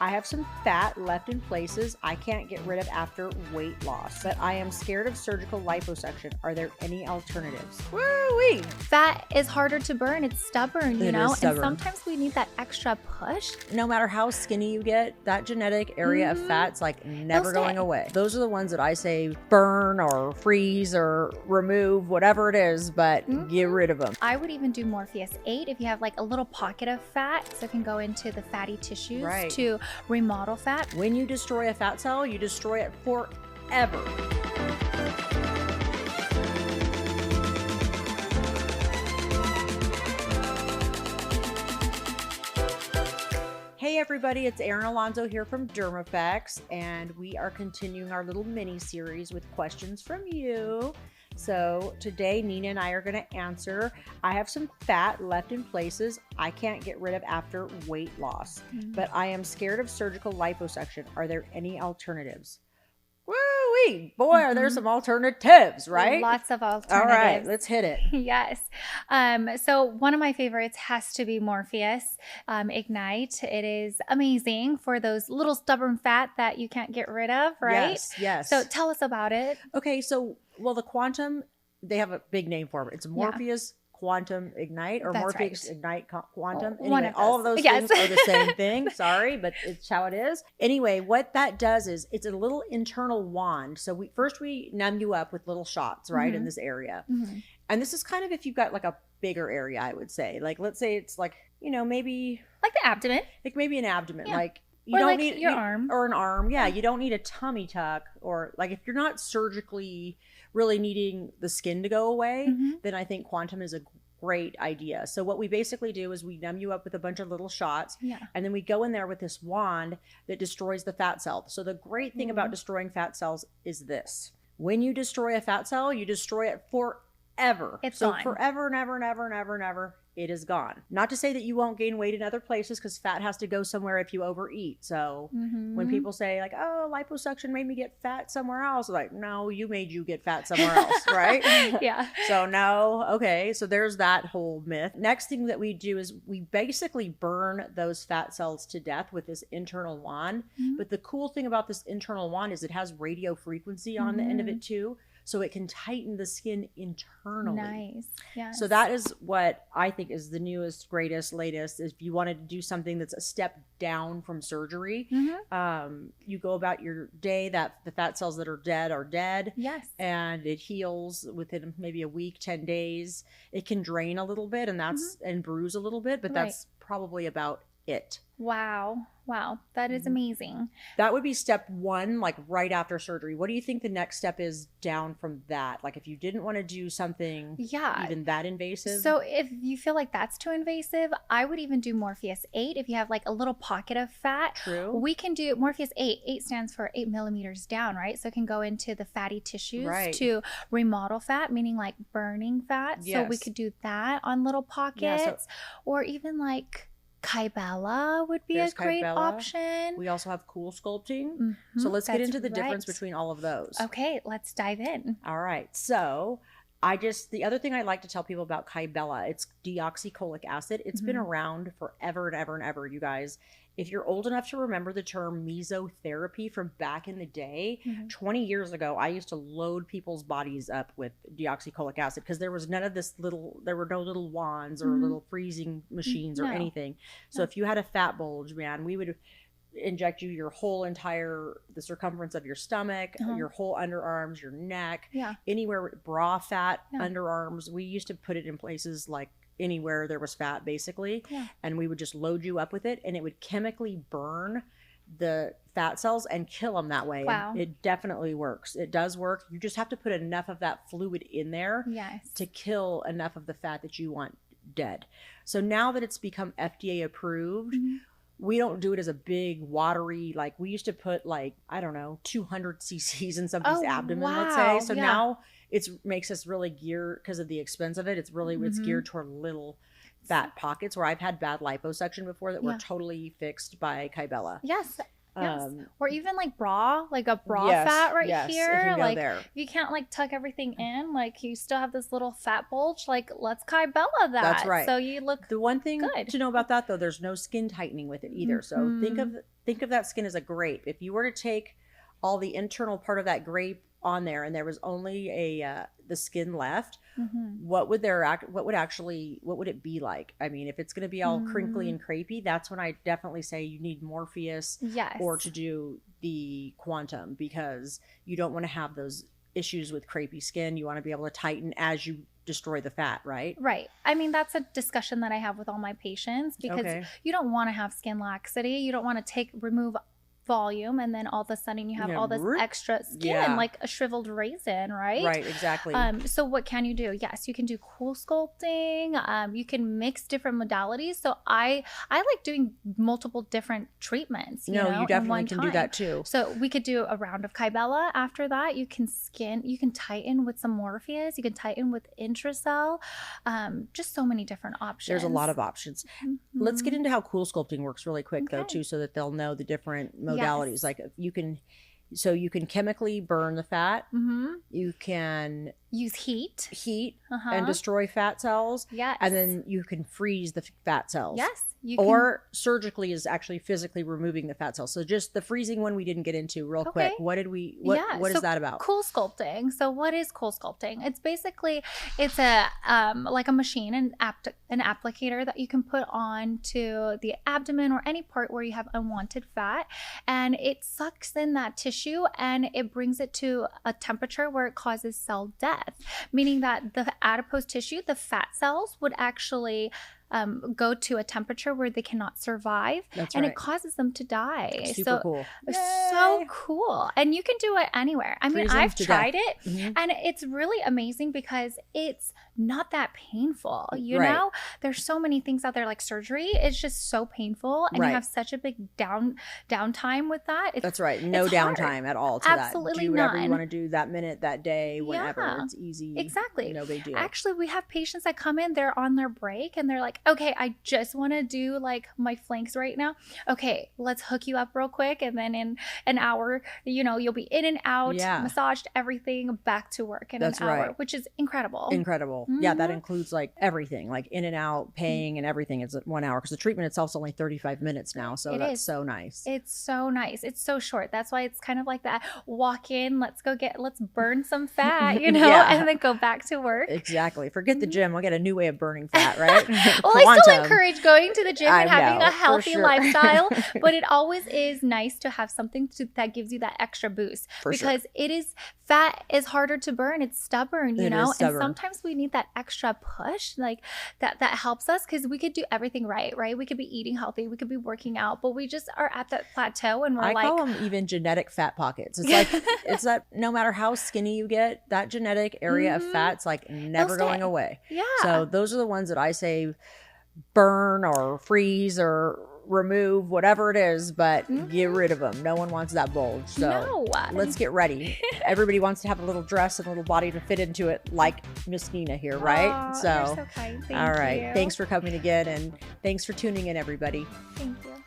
I have some fat left in places I can't get rid of after weight loss, but I am scared of surgical liposuction. Are there any alternatives? Woo-wee! Fat is harder to burn. It's stubborn, you It know? is stubborn. And sometimes we need that extra push. No matter how skinny you get, that genetic area of fat's like never They'll going stay. away. Those are the ones that I say burn or freeze or remove, whatever it is, but get rid of them. I would even do Morpheus 8 if you have like a little pocket of fat, so it can go into the fatty tissues Right. to remodel fat. When you destroy a fat cell, you destroy it forever. Hey everybody, it's Erin Alonso here from DermFx, and we are continuing our little mini series with questions from you. So today Nina and I are going to answer, I have some fat left in places I can't get rid of after weight loss, but I am scared of surgical liposuction. Are there any alternatives? Woo-wee! Boy, are there some alternatives, right? Lots of alternatives. All right, let's hit it. Yes. So one of my favorites has to be Morpheus Ignite. It is amazing for those little stubborn fat that you can't get rid of, right? Yes, yes. So tell us about it. Okay, so, well, the Quantum, they have a big name for it. It's Morpheus Quantum Ignite or That's Morpheus right. Ignite Quantum. Well, one Anyway, of all of those. those Yes. things are the same thing. Sorry, but it's how it is. Anyway, what that does is it's a little internal wand. So we numb you up with little shots, right, in this area. And this is kind of if you've got like a bigger area, I would say. Like, let's say it's like, you know, maybe Like the abdomen. like maybe an abdomen. Yeah. Like you Or don't like need your arm. or an arm. Yeah, you don't need a tummy tuck, or like if you're not surgically really needing the skin to go away, then I think Quantum is a great idea. So what we basically do is we numb you up with a bunch of little shots, and then we go in there with this wand that destroys the fat cell. So the great thing about destroying fat cells is this: when you destroy a fat cell, you destroy it forever. It's so gone. forever, never, never, never, never. It is gone. Not to say that you won't gain weight in other places, because fat has to go somewhere if you overeat. So when people say like, oh, liposuction made me get fat somewhere else, like, no, you made you get fat somewhere else, right? Yeah. So no, okay. So there's that whole myth. Next thing that we do is we basically burn those fat cells to death with this internal wand. But the cool thing about this internal wand is it has radio frequency on the end of it too. So it can tighten the skin internally. Nice. Yeah. So that is what I think is the newest, greatest, latest. If you wanted to do something that's a step down from surgery, you go about your day, that the fat cells that are dead. Yes. And it heals within maybe a week, 10 days. It can drain a little bit and that's and bruise a little bit, but that's probably about it. Wow. Wow. That is amazing. That would be step one, like right after surgery. What do you think the next step is down from that? Like if you didn't want to do something even that invasive? So if you feel like that's too invasive, I would even do Morpheus 8 if you have like a little pocket of fat. True. We can do Morpheus 8. 8 stands for 8 millimeters down, right? So it can go into the fatty tissues to remodel fat, meaning like burning fat. So we could do that on little pockets, or even like Kybella would be a great option. We also have cool sculpting. So let's get into the difference between all of those. Okay, let's dive in. All right. So the other thing I like to tell people about Kybella, it's deoxycholic acid. It's been around forever and ever and ever, you guys. If you're old enough to remember the term mesotherapy from back in the day, 20 years ago, I used to load people's bodies up with deoxycholic acid because there was none of this there were no little wands or little freezing machines or anything. So if you had a fat bulge, man, we would inject you your whole the circumference of your stomach, your whole underarms, your neck, anywhere, bra fat, underarms. We used to put it in places like anywhere there was fat, basically, and we would just load you up with it, and it would chemically burn the fat cells and kill them that way. Wow. And it definitely works. It does work. You just have to put enough of that fluid in there to kill enough of the fat that you want dead. So now that it's become FDA approved, we don't do it as a big watery, like we used to put like, I don't know, 200 cc's in somebody's abdomen, let's say. So now it makes us really geared, because of the expense of it, it's geared toward little fat pockets, where I've had bad liposuction before that were totally fixed by Kybella. Yes. Or even like a bra fat right here. Like there. if you can't like tuck everything in, like you still have this little fat bulge, like let's Kybella that. That's right. So you look the one thing good. to know about that though, there's no skin tightening with it either. So think of think of that skin as a grape. If you were to take all the internal part of that grape on there and there was only the skin left, what would it be like? I mean, if it's going to be all crinkly and crepey, that's when I definitely say you need Morpheus or to do the Quantum, because you don't want to have those issues with crepey skin. You want to be able to tighten as you destroy the fat, right? Right. I mean, that's a discussion that I have with all my patients, because you don't want to have skin laxity. You don't want to remove volume and then all of a sudden you have all this extra skin like a shriveled raisin, right? Right, exactly. So what can you do? Yes, you can do cool sculpting. You can mix different modalities. So I like doing multiple different treatments. You definitely can do that too. So we could do a round of Kybella. After that, you can tighten with some Morpheus. You can tighten with Intracell. Just so many different options. There's a lot of options. Let's get into how cool sculpting works really quick though too, so that they'll know the different modalities. Like you can chemically burn the fat. You can use heat and destroy fat cells. Yes. And then you can freeze the fat cells. Yes. Or surgically is actually physically removing the fat cells. So just the freezing one we didn't get into real quick. What is that about? Cool sculpting. So what is cool sculpting? It's basically, it's a like a machine, an applicator that you can put on to the abdomen or any part where you have unwanted fat, and it sucks in that tissue and it brings it to a temperature where it causes cell death, meaning that the adipose tissue, the fat cells, would actually go to a temperature where they cannot survive. That's and right. It causes them to die. Super cool. So cool. And you can do it anywhere. I mean, I've tried it and it's really amazing because it's not that painful. You know, there's so many things out there like surgery. It's just so painful and you have such a big downtime with that. That's right. No downtime at all to Absolutely that. Do whatever none. you want to do that minute, that day, whenever. It's easy. Exactly. No big deal. Actually, we have patients that come in, they're on their break and they're like, okay, I just want to do like my flanks right now. Okay, let's hook you up real quick. And then in an hour, you'll be in and out, massaged, everything, back to work in an hour, which is incredible. Incredible. Yeah, that includes like everything, like in and out, paying and everything is 1 hour because the treatment itself is only 35 minutes now. So that's so nice. It's so nice. It's so short. That's why it's kind of like that walk in, let's burn some fat, and then go back to work. Exactly. Forget the gym. We'll get a new way of burning fat, right? Well, I still encourage going to the gym and having a healthy lifestyle, but it always is nice to have something that gives you that extra boost because fat is harder to burn. It's stubborn, and sometimes we need that extra push, like that helps us because we could do everything right? We could be eating healthy, we could be working out, but we just are at that plateau and I call them even genetic fat pockets. It's like it's that no matter how skinny you get, that genetic area of fat's like never going away. Yeah. So those are the ones that I say burn or freeze or remove, whatever it is, but get rid of them. No one wants that bulge. So let's get ready. Everybody wants to have a little dress and a little body to fit into it, like Miss Nina here, right? You're so kind. Thank all right. you. Thanks for coming again, and thanks for tuning in, everybody. Thank you.